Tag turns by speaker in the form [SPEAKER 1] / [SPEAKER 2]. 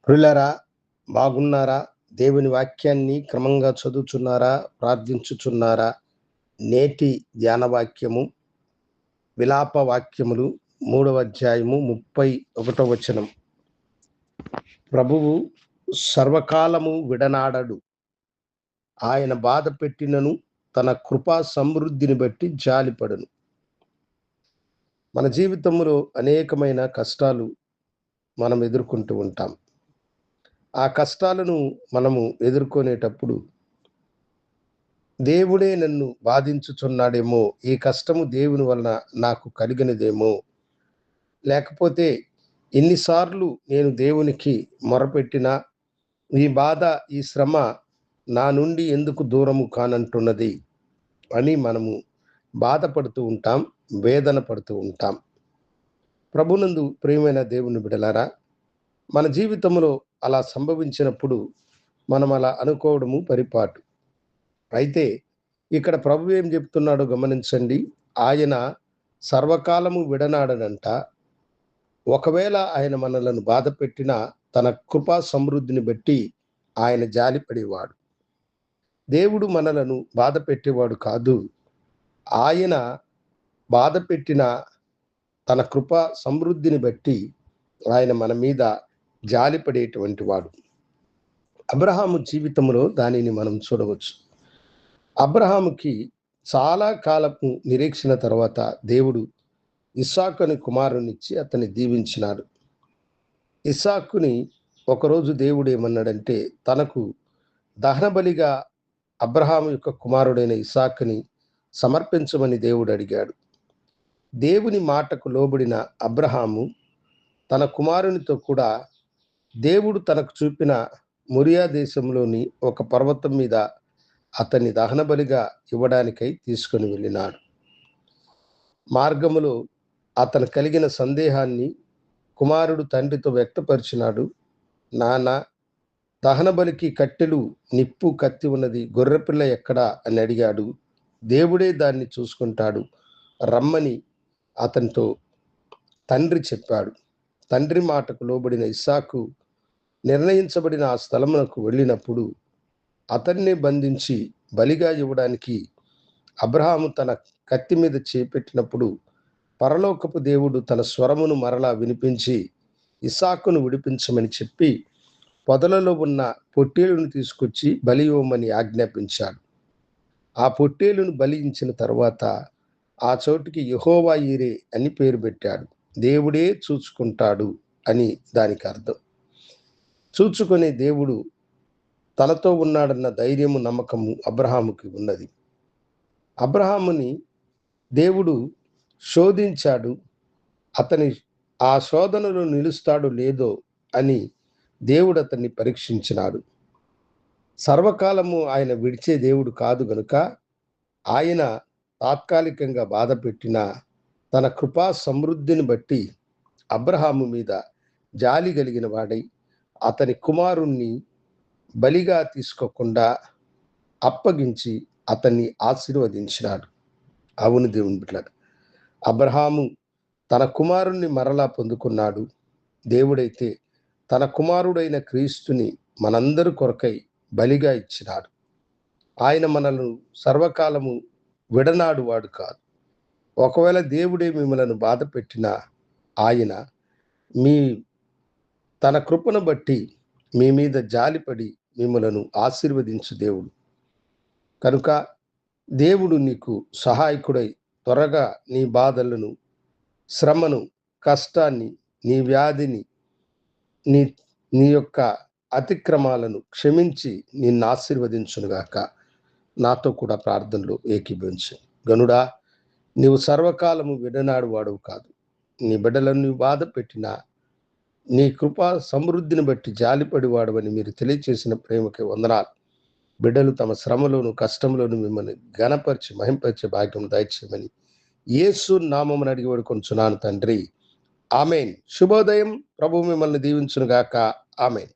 [SPEAKER 1] ప్రియులారా, బాగున్నారా? దేవుని వాక్యాన్ని క్రమంగా చదువుచున్నారా? ప్రార్థించుచున్నారా? నేటి ధ్యాన వాక్యము విలాప వాక్యములు 3వ అధ్యాయము 31వ వచనం. ప్రభువు సర్వకాలము విడనాడడు, ఆయన బాధ పెట్టినను తన కృపా సమృద్ధిని బట్టి జాలిపడను. మన జీవితంలో అనేకమైన కష్టాలు మనం ఎదుర్కొంటూ ఉంటాం. ఆ కష్టాలను మనము ఎదుర్కొనేటప్పుడు దేవుడే నన్ను బాధించుచున్నాడేమో, ఈ కష్టము దేవుని వలన నాకు కలిగినదేమో, లేకపోతే ఎన్నిసార్లు నేను దేవునికి మొరపెట్టినా ఈ బాధ, ఈ శ్రమ నా నుండి ఎందుకు దూరము కానంటున్నది అని మనము బాధపడుతూ ఉంటాం, వేదన పడుతూ ఉంటాం. ప్రభునందు ప్రియమైన దేవుని బిడలారా, మన జీవితంలో అలా సంభవించినప్పుడు మనం అలా అనుకోవడము పరిపాటు. అయితే ఇక్కడ ప్రభు ఏం చెప్తున్నాడో గమనించండి. ఆయన సర్వకాలము విడనాడనంట. ఒకవేళ ఆయన మనలను బాధ పెట్టినా తన కృపా సమృద్ధిని బట్టి ఆయన జాలిపడేవాడు. దేవుడు మనలను బాధ పెట్టేవాడు కాదు. ఆయన బాధ పెట్టిన తన కృపా సమృద్ధిని బట్టి ఆయన మన మీద జాలిపడేటువంటి వాడు. అబ్రహాము జీవితంలో దానిని మనం చూడవచ్చు. అబ్రహాముకి చాలా కాలపు నిరీక్షణ తర్వాత దేవుడు ఇస్సాకు అనే కుమారునిచ్చి అతన్ని దీవించినాడు. ఇస్సాకుని ఒకరోజు దేవుడు ఏమన్నాడంటే, తనకు దహన బలిగా అబ్రహాము యొక్క కుమారుడైన ఇస్సాకుని సమర్పించమని దేవుడు అడిగాడు. దేవుని మాటకు లోబడిన అబ్రహాము తన కుమారునితో కూడా దేవుడు తనకు చూపిన మొరియా దేశంలోని ఒక పర్వతం మీద అతన్ని దహన బలిగా ఇవ్వడానికై తీసుకొని వెళ్ళినాడు. మార్గములో అతను కలిగిన సందేహాన్ని కుమారుడు తండ్రితో వ్యక్తపరిచినాడు. నాన్న, దహన బలికి కట్టెలు, నిప్పు, కత్తి ఉన్నది, గొర్రెపిల్ల ఎక్కడా అని అడిగాడు. దేవుడే దాన్ని చూసుకుంటాడు, రమ్మని అతనితో తండ్రి చెప్పాడు. తండ్రి మాటకు లోబడిన ఇస్సాకు నిర్ణయించబడిన ఆ స్థలమునకు వెళ్ళినప్పుడు అతన్నే బంధించి బలిగా ఇవ్వడానికి అబ్రహాము తన కత్తి మీద చేపెట్టినప్పుడు పరలోకపు దేవుడు తన స్వరమును మరలా వినిపించి ఇస్సాకును విడిపించమని చెప్పి పొదలలో ఉన్న పొట్టేలును తీసుకొచ్చి బలి ఇవ్వమని ఆజ్ఞాపించాడు. ఆ పొట్టేలును బలించిన తరువాత ఆ చోటికి యెహోవా ఈరే అని పేరు పెట్టాడు. దేవుడే చూచుకుంటాడు అని దానికి అర్థం. చూచుకునే దేవుడు తనతో ఉన్నాడన్న ధైర్యము, నమ్మకము అబ్రహాముకి ఉన్నది. అబ్రహాముని దేవుడు శోధించాడు. అతని ఆ శోధనలో నిలుస్తాడో లేదో అని దేవుడు అతన్ని పరీక్షించినాడు. సర్వకాలము ఆయన విడిచే దేవుడు కాదు గనుక ఆయన తాత్కాలికంగా బాధ పెట్టిన తన కృపా సమృద్ధిని బట్టి అబ్రహాము మీద జాలి కలిగిన వాడై అతని కుమారుణ్ణి బలిగా తీసుకోకుండా అప్పగించి అతన్ని ఆశీర్వదించినాడు. అవును దేవుని బిడ్డలారా, అబ్రహాము తన కుమారుణ్ణి మరలా పొందుకున్నాడు. దేవుడైతే తన కుమారుడైన క్రీస్తుని మనందరి కొరకై బలిగా ఇచ్చినాడు. ఆయన మనల్ని సర్వకాలము విడనాడు వాడు కాదు. ఒకవేళ దేవుడే మిమ్మలను బాధ పెట్టినా ఆయన మీ తన కృపను బట్టి మీ మీద జాలిపడి మిమ్మలను ఆశీర్వదించు దేవుడు. కనుక దేవుడు నీకు సహాయకుడై త్వరగా నీ బాధలను, శ్రమను, కష్టాన్ని, నీ వ్యాధిని, నీ నీ యొక్క అతిక్రమాలను క్షమించి నిన్ను ఆశీర్వదించునుగాక. నాతో కూడా ప్రార్థనలో ఏకీభవించు. గనుడా, నీవు సర్వకాలము విడనాడు వాడవు కాదు. నీ బిడ్డలను నీవు బాధ పెట్టినా నీ కృపా సమృద్ధిని బట్టి జాలిపడి వాడవని మీరు తెలియచేసిన ప్రేమకి వందనాలు. బిడ్డలు తమ శ్రమలోను, కష్టంలోను మిమ్మల్ని ఘనపరిచి మహింపరిచే భాగ్యం దయచేయమని యేసు నామమున అడిగి వేడుకొనుచున్నాను తండ్రి. ఆమేన్. శుభోదయం. ప్రభు మిమ్మల్ని దీవించునుగాక. ఆమేన్.